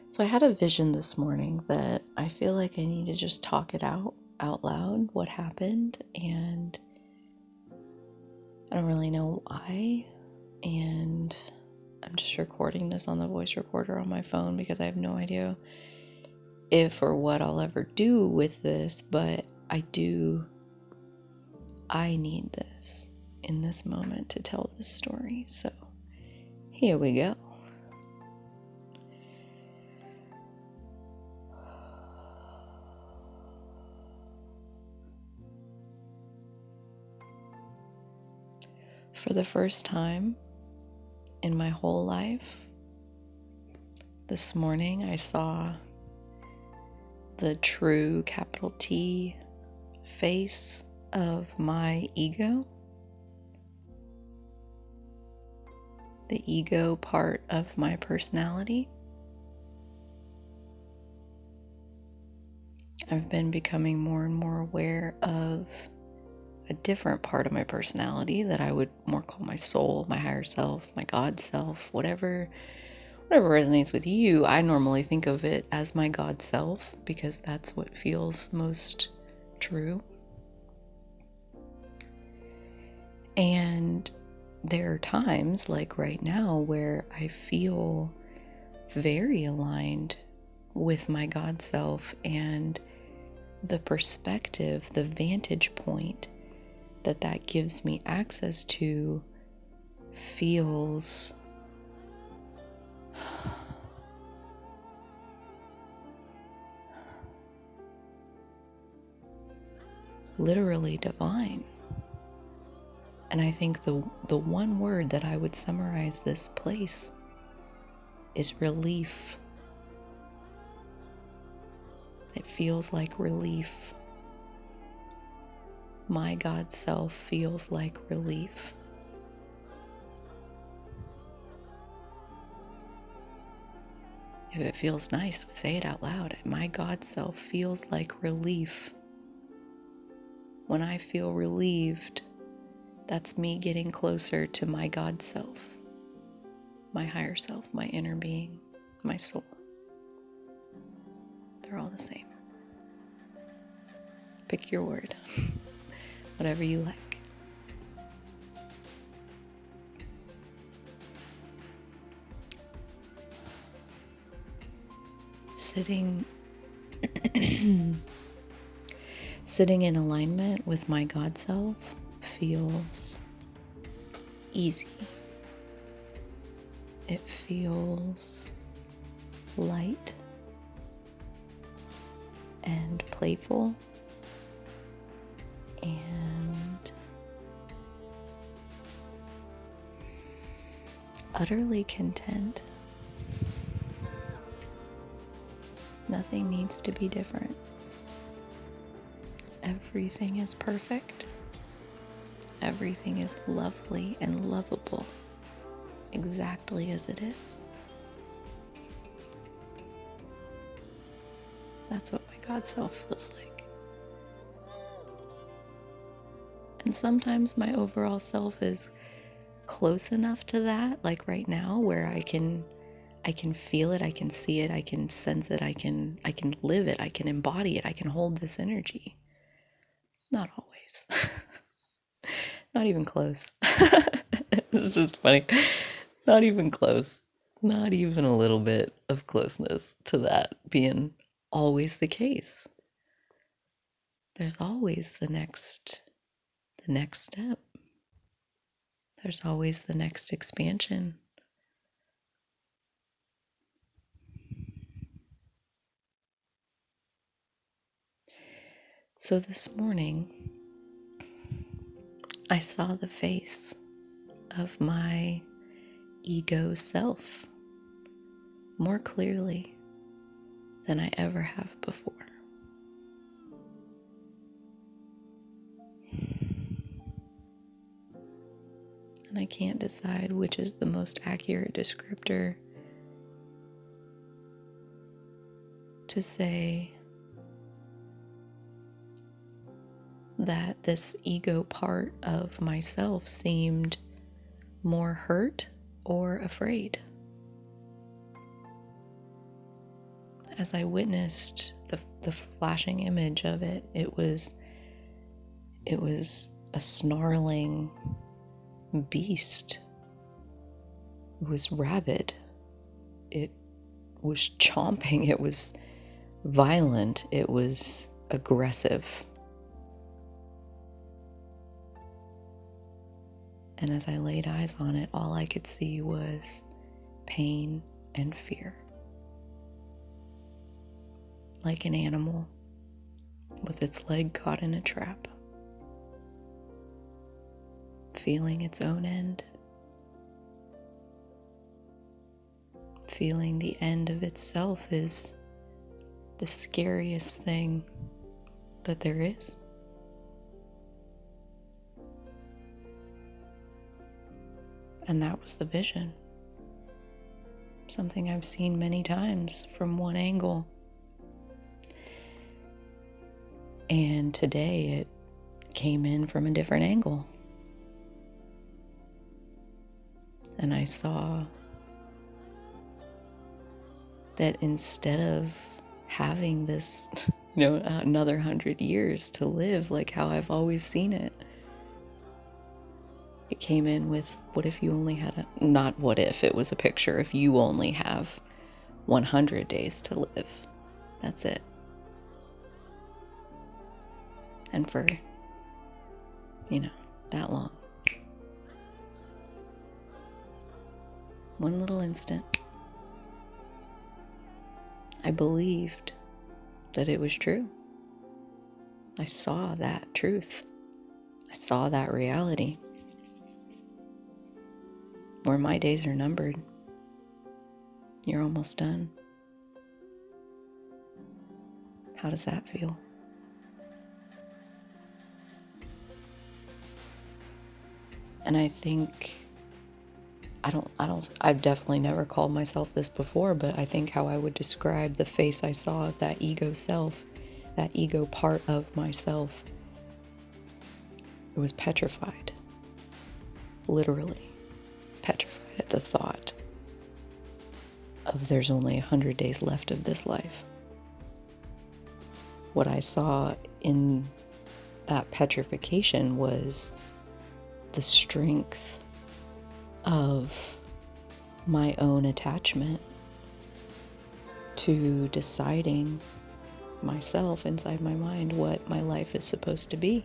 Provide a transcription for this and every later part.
So I had a vision this morning that I feel like I need to just talk it out loud, what happened, and I don't really know why. And I'm just recording this on the voice recorder on my phone because I have no idea if or what I'll ever do with this, but I need this in this moment to tell this story. So here we go. For the first time in my whole life, this morning I saw the true capital T face of my ego, the ego part of my personality. I've been becoming more and more aware of a different part of my personality that I would more call my soul, my higher self, my God self, whatever resonates with you. I normally think of it as my God self because that's what feels most true. And there are times like right now where I feel very aligned with my God self, and the perspective, the vantage point that gives me access to feels literally divine. And I think the one word that I would summarize this place is relief. It feels like relief. My God self feels like relief. If it feels nice, say it out loud. My God self feels like relief. When I feel relieved, that's me getting closer to my God self, my higher self, my inner being, my soul. They're all the same. Pick your word, whatever you like. Sitting in alignment with my God self feels easy. It feels light and playful and utterly content. Nothing needs to be different. Everything is perfect. Everything is lovely and lovable, exactly as it is. That's what my God self feels like. And sometimes my overall self is close enough to that, like right now, where I can feel it, I can see it, I can sense it, I can live it, I can embody it, I can hold this energy. Not always. Not even close. It's just funny. Not even close. Not even a little bit of closeness to that being always the case. There's always the next step. There's always the next expansion. So this morning, I saw the face of my ego self more clearly than I ever have before. And I can't decide which is the most accurate descriptor to say that this ego part of myself seemed more hurt or afraid. as I witnessed the flashing image of it, it was a snarling beast. It was rabid. It was chomping. It was violent. It was aggressive. And as I laid eyes on it, all I could see was pain and fear. Like an animal with its leg caught in a trap, feeling its own end, feeling the end of itself is the scariest thing that there is. And that was the vision. Something I've seen many times from one angle. And today it came in from a different angle. And I saw that instead of having this, another 100 years to live like how I've always seen it, it came in with, what if you only had not what if, it was a picture, if you only have 100 days to live. That's it. And for, that long. One little instant, I believed that it was true. I saw that truth. I saw that reality. Where my days are numbered. You're almost done. How does that feel? And I think, I've definitely never called myself this before, but I think how I would describe the face I saw of that ego self, that ego part of myself, it was petrified. Literally petrified at the thought of there's only 100 days left of this life. What I saw in that petrification was the strength of my own attachment to deciding myself inside my mind what my life is supposed to be.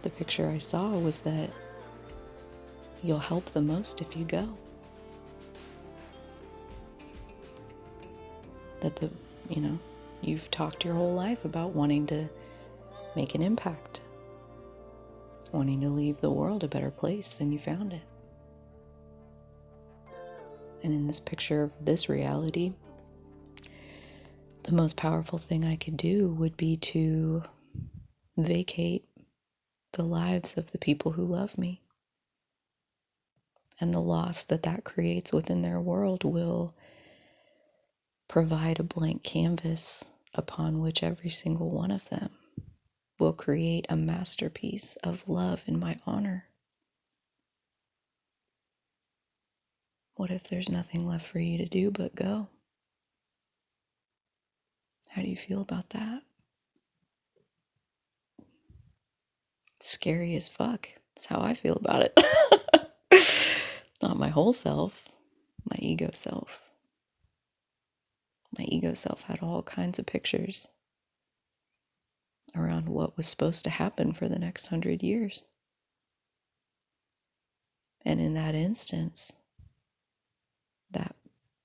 The picture I saw was that you'll help the most if you go. That you've talked your whole life about wanting to make an impact, wanting to leave the world a better place than you found it. And in this picture of this reality, the most powerful thing I could do would be to vacate the lives of the people who love me. And the loss that creates within their world will provide a blank canvas upon which every single one of them will create a masterpiece of love in my honor. What if there's nothing left for you to do but go? How do you feel about that? It's scary as fuck. That's how I feel about it. Not my whole self, my ego self. My ego self had all kinds of pictures around what was supposed to happen for the next 100 years. And in that instance, that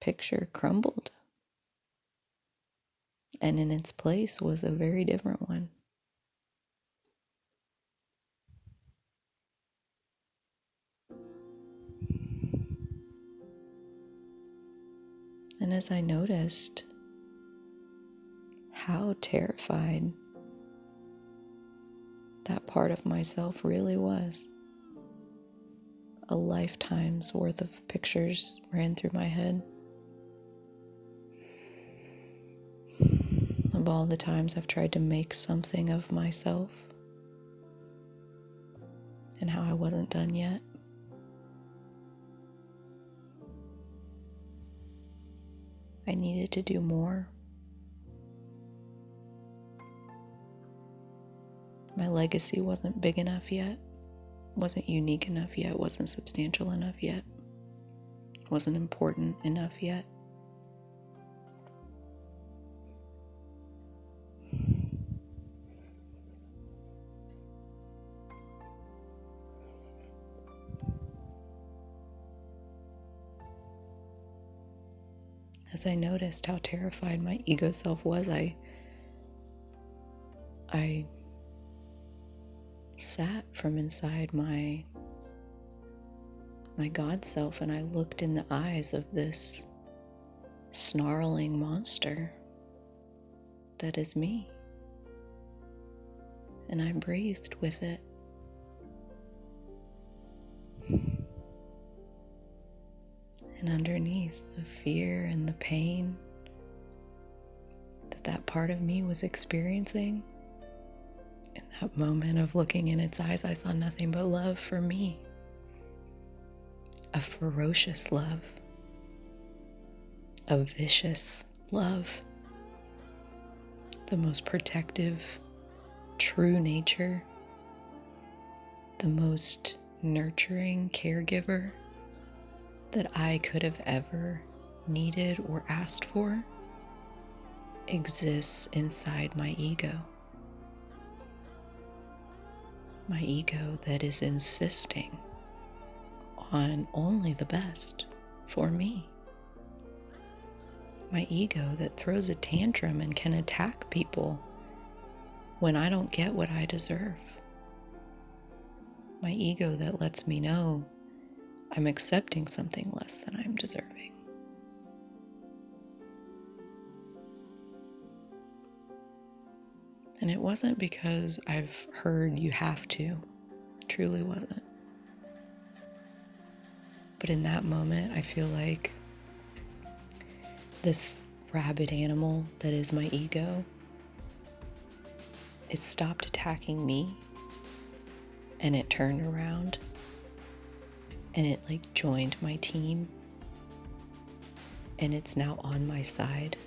picture crumbled. And in its place was a very different one. And as I noticed how terrified that part of myself really was, a lifetime's worth of pictures ran through my head of all the times I've tried to make something of myself and how I wasn't done yet. I needed to do more. My legacy wasn't big enough yet, wasn't unique enough yet, wasn't substantial enough yet, wasn't important enough yet. As I noticed how terrified my ego self was, I sat from inside my God self, and I looked in the eyes of this snarling monster that is me. And I breathed with it. And underneath the fear and the pain that part of me was experiencing, in that moment of looking in its eyes, I saw nothing but love for me. A ferocious love. A vicious love. The most protective, true nature. The most nurturing caregiver that I could have ever needed or asked for exists inside my ego. My ego that is insisting on only the best for me. My ego that throws a tantrum and can attack people when I don't get what I deserve. My ego that lets me know I'm accepting something less than I'm deserving. And it wasn't because I've heard you have to. It truly wasn't. But in that moment, I feel like this rabid animal that is my ego, it stopped attacking me and it turned around and it joined my team, and it's now on my side,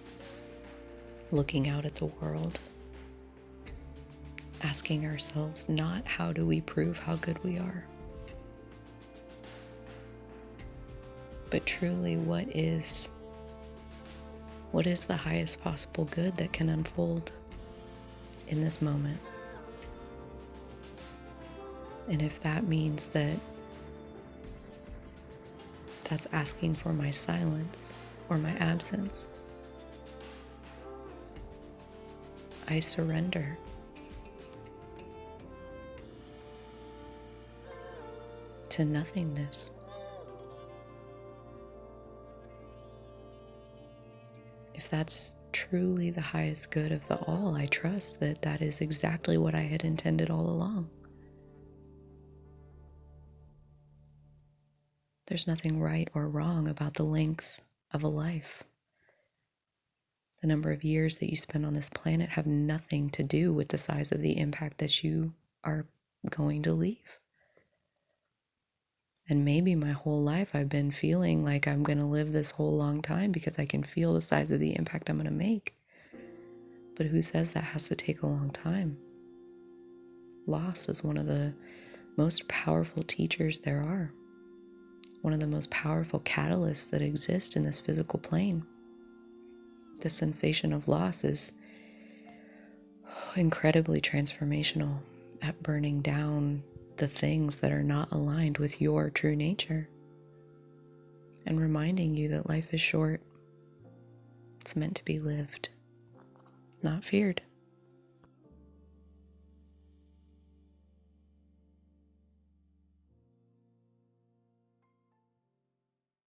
looking out at the world, asking ourselves not how do we prove how good we are, but truly what is the highest possible good that can unfold in this moment. And if that means that's asking for my silence or my absence, I surrender. To nothingness. If that's truly the highest good of the all, I trust that is exactly what I had intended all along. There's nothing right or wrong about the length of a life. The number of years that you spend on this planet have nothing to do with the size of the impact that you are going to leave. And maybe my whole life I've been feeling like I'm going to live this whole long time because I can feel the size of the impact I'm going to make. But who says that has to take a long time? Loss is one of the most powerful teachers there are. One of the most powerful catalysts that exist in this physical plane. The sensation of loss is incredibly transformational at burning down the things that are not aligned with your true nature and reminding you that life is short. It's meant to be lived, not feared.